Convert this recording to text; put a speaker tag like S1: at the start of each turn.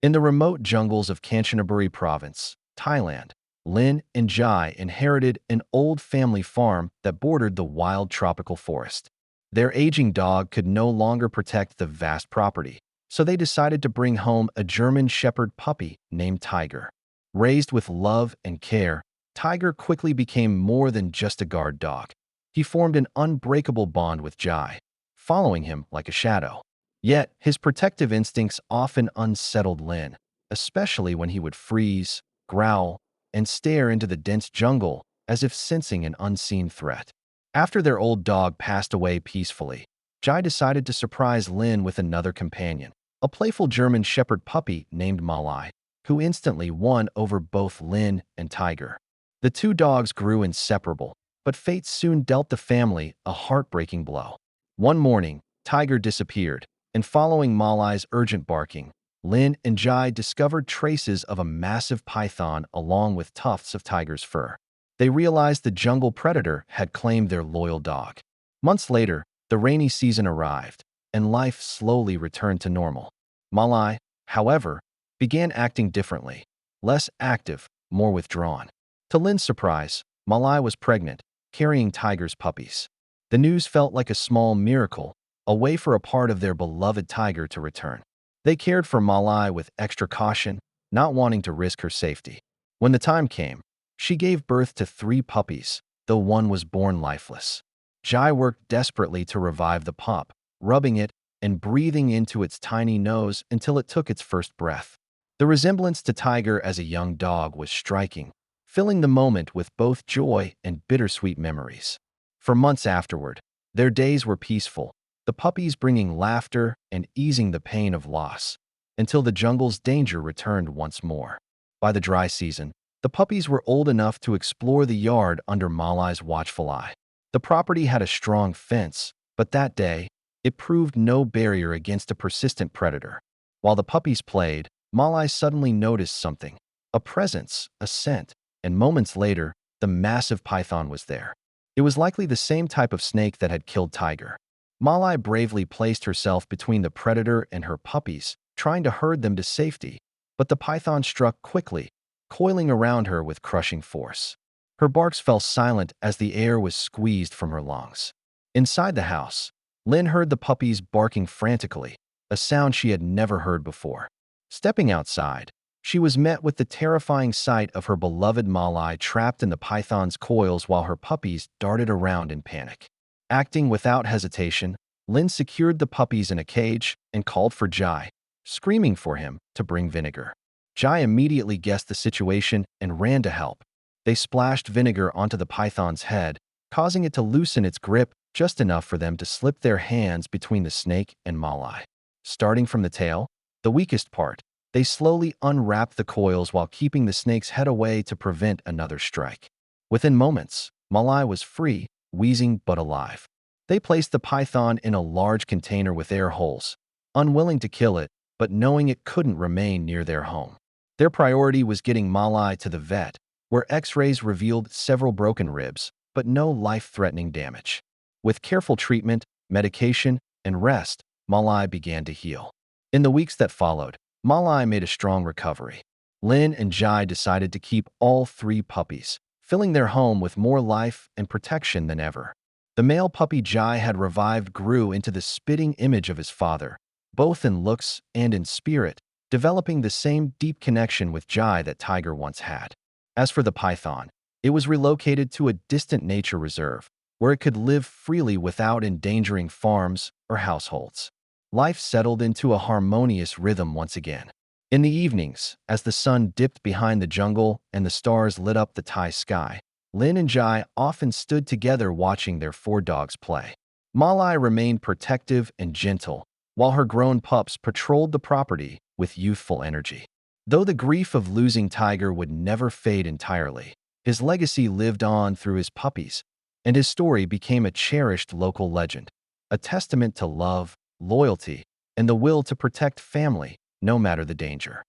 S1: In the remote jungles of Kanchanaburi Province, Thailand, Lin and Jai inherited an old family farm that bordered the wild tropical forest. Their aging dog could no longer protect the vast property, so they decided to bring home a German Shepherd puppy named Tiger. Raised with love and care, Tiger quickly became more than just a guard dog. He formed an unbreakable bond with Jai, following him like a shadow. Yet, his protective instincts often unsettled Lin, especially when he would freeze, growl, and stare into the dense jungle as if sensing an unseen threat. After their old dog passed away peacefully, Jai decided to surprise Lin with another companion, a playful German Shepherd puppy named Malai, who instantly won over both Lin and Tiger. The two dogs grew inseparable, but fate soon dealt the family a heartbreaking blow. One morning, Tiger disappeared, and following Malai's urgent barking, Lin and Jai discovered traces of a massive python along with tufts of Tiger's fur. They realized the jungle predator had claimed their loyal dog. Months later, the rainy season arrived, and life slowly returned to normal. Malai, however, began acting differently, less active, more withdrawn. To Lin's surprise, Malai was pregnant, carrying Tiger's puppies. The news felt like a small miracle, a way for a part of their beloved Tiger to return. They cared for Malai with extra caution, not wanting to risk her safety. When the time came, she gave birth to 3 puppies, though one was born lifeless. Jai worked desperately to revive the pup, rubbing it and breathing into its tiny nose until it took its first breath. The resemblance to Tiger as a young dog was striking, filling the moment with both joy and bittersweet memories. For months afterward, their days were peaceful, the puppies bringing laughter and easing the pain of loss, until the jungle's danger returned once more. By the dry season, the puppies were old enough to explore the yard under Malai's watchful eye. The property had a strong fence, but that day, it proved no barrier against a persistent predator. While the puppies played, Malai suddenly noticed something, a presence, a scent, and moments later, the massive python was there. It was likely the same type of snake that had killed Tiger. Malai bravely placed herself between the predator and her puppies, trying to herd them to safety, but the python struck quickly, coiling around her with crushing force. Her barks fell silent as the air was squeezed from her lungs. Inside the house, Lin heard the puppies barking frantically, a sound she had never heard before. Stepping outside, she was met with the terrifying sight of her beloved Malai trapped in the python's coils while her puppies darted around in panic. Acting without hesitation, Lin secured the puppies in a cage and called for Jai, screaming for him to bring vinegar. Jai immediately guessed the situation and ran to help. They splashed vinegar onto the python's head, causing it to loosen its grip just enough for them to slip their hands between the snake and Malai. Starting from the tail, the weakest part, they slowly unwrapped the coils while keeping the snake's head away to prevent another strike. Within moments, Malai was free, wheezing but alive. They placed the python in a large container with air holes, unwilling to kill it, but knowing it couldn't remain near their home. Their priority was getting Malai to the vet, where X-rays revealed several broken ribs, but no life-threatening damage. With careful treatment, medication, and rest, Malai began to heal. In the weeks that followed, Malai made a strong recovery. Lin and Jai decided to keep all 3 puppies, filling their home with more life and protection than ever. The male puppy Jai had revived grew into the spitting image of his father, both in looks and in spirit, developing the same deep connection with Jai that Tiger once had. As for the python, it was relocated to a distant nature reserve, where it could live freely without endangering farms or households. Life settled into a harmonious rhythm once again. In the evenings, as the sun dipped behind the jungle and the stars lit up the Thai sky, Lin and Jai often stood together watching their 4 dogs play. Malai remained protective and gentle, while her grown pups patrolled the property with youthful energy. Though the grief of losing Tiger would never fade entirely, his legacy lived on through his puppies, and his story became a cherished local legend, a testament to love, loyalty, and the will to protect family, no matter the danger.